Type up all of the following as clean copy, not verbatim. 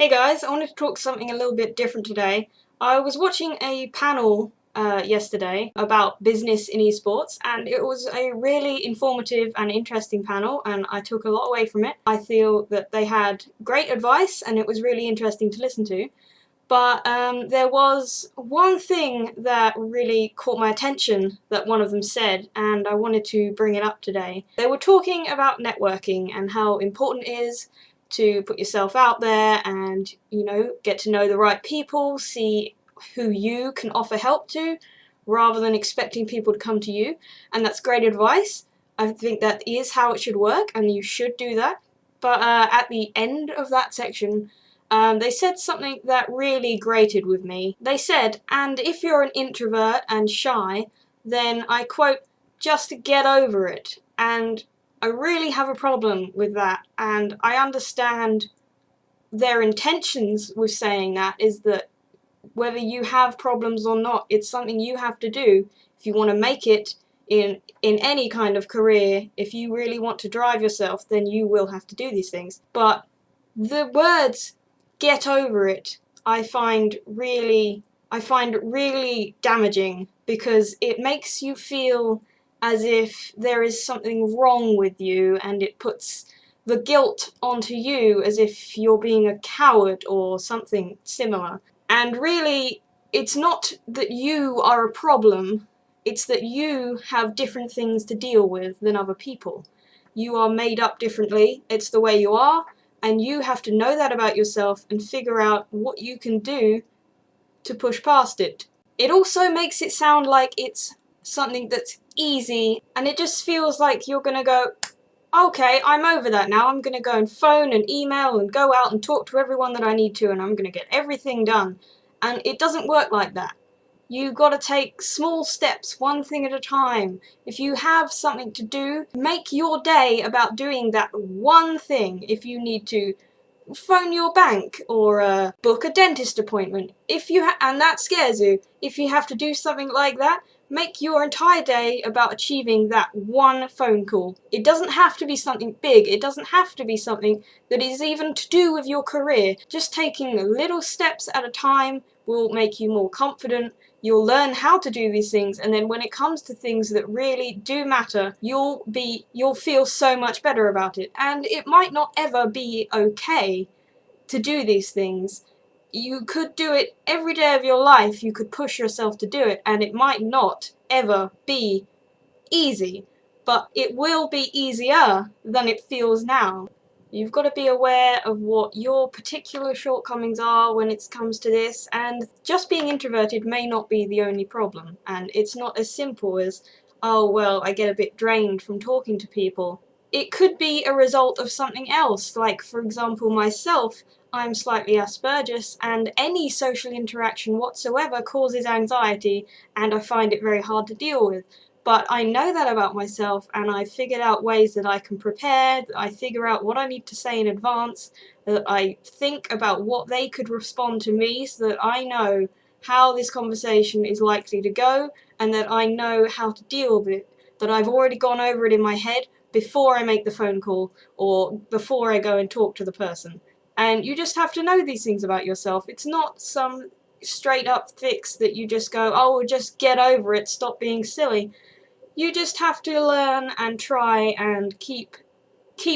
Hey guys, I wanted to talk something a little bit different today. I was watching a panel yesterday about business in esports, and it was a really informative and interesting panel, and I took a lot away from it. I feel that they had great advice, and it was really interesting to listen to. But there was one thing that really caught my attention that one of them said, and I wanted to bring it up today. They were talking about networking and how important it is to put yourself out there and, get to know the right people, see who you can offer help to, rather than expecting people to come to you. And that's great advice. I think that is how it should work, and you should do that. But at the end of that section, they said something that really grated with me. They said, and if you're an introvert and shy, then I quote, just get over it. And I really have a problem with that, and I understand their intentions with saying that is that whether you have problems or not, it's something you have to do if you want to make it in any kind of career. If you really want to drive yourself, then you will have to do these things. But the words get over it I find really damaging, because it makes you feel as if there is something wrong with you, and it puts the guilt onto you as if you're being a coward or something similar. And really, it's not that you are a problem, it's that you have different things to deal with than other people. You are made up differently, it's the way you are, and you have to know that about yourself and figure out what you can do to push past it. It also makes it sound like it's something that's easy, and it just feels like you're gonna go, okay, I'm over that now, I'm gonna go and phone and email and go out and talk to everyone that I need to, and I'm gonna get everything done. And it doesn't work like that. You gotta take small steps, one thing at a time. If you have something to do, make your day about doing that one thing. If you need to phone your bank or book a dentist appointment, and that scares you, if you have to do something like that, make your entire day about achieving that one phone call. It doesn't have to be something big, it doesn't have to be something that is even to do with your career. Just taking little steps at a time will make you more confident. You'll learn how to do these things, and then when it comes to things that really do matter, you'll feel so much better about it. And it might not ever be okay to do these things. You could do it every day of your life, you could push yourself to do it, and it might not ever be easy, but it will be easier than it feels now. You've got to be aware of what your particular shortcomings are when it comes to this, and just being introverted may not be the only problem, and it's not as simple as, oh well, I get a bit drained from talking to people. It could be a result of something else, like for example myself, I'm slightly Asperger's, and any social interaction whatsoever causes anxiety, and I find it very hard to deal with. But I know that about myself, and I figured out ways that I can prepare, that I figure out what I need to say in advance, that I think about what they could respond to me so that I know how this conversation is likely to go, and that I know how to deal with it, that I've already gone over it in my head before I make the phone call, or before I go and talk to the person. And you just have to know these things about yourself. It's not some straight up fix that you just go, oh, just get over it, stop being silly. You just have to learn and try and keep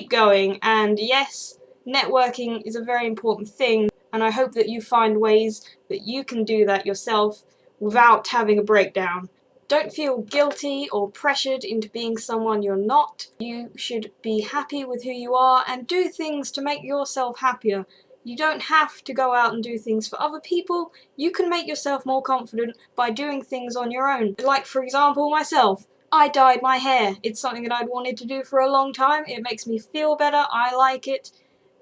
going. And yes, networking is a very important thing, and I hope that you find ways that you can do that yourself without having a breakdown. Don't feel guilty or pressured into being someone you're not. You should be happy with who you are and do things to make yourself happier. You don't have to go out and do things for other people. You can make yourself more confident by doing things on your own. Like, for example, myself. I dyed my hair. It's something that I'd wanted to do for a long time. It makes me feel better, I like it,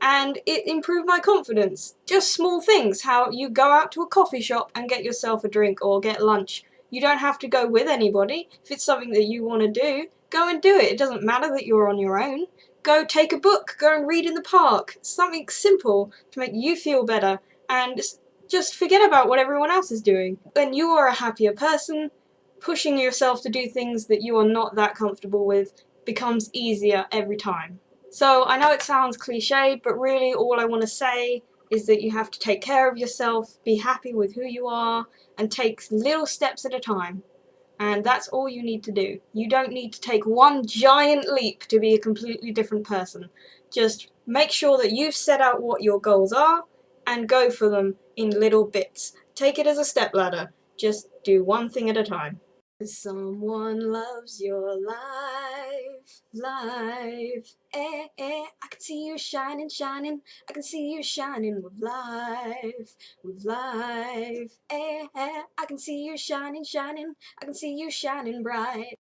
and it improved my confidence. Just small things, how you go out to a coffee shop and get yourself a drink or get lunch. You don't have to go with anybody. If it's something that you want to do, go and do it. It doesn't matter that you're on your own. Go take a book, go and read in the park. Something simple to make you feel better, and just forget about what everyone else is doing. Then you are a happier person. Pushing yourself to do things that you are not that comfortable with becomes easier every time. So I know it sounds cliched, but really all I want to say is that you have to take care of yourself, be happy with who you are, and take little steps at a time. And that's all you need to do. You don't need to take one giant leap to be a completely different person. Just make sure that you've set out what your goals are and go for them in little bits. Take it as a stepladder. Just do one thing at a time. Someone loves your life, I can see you shining, I can see you shining with life, I can see you shining, I can see you shining bright.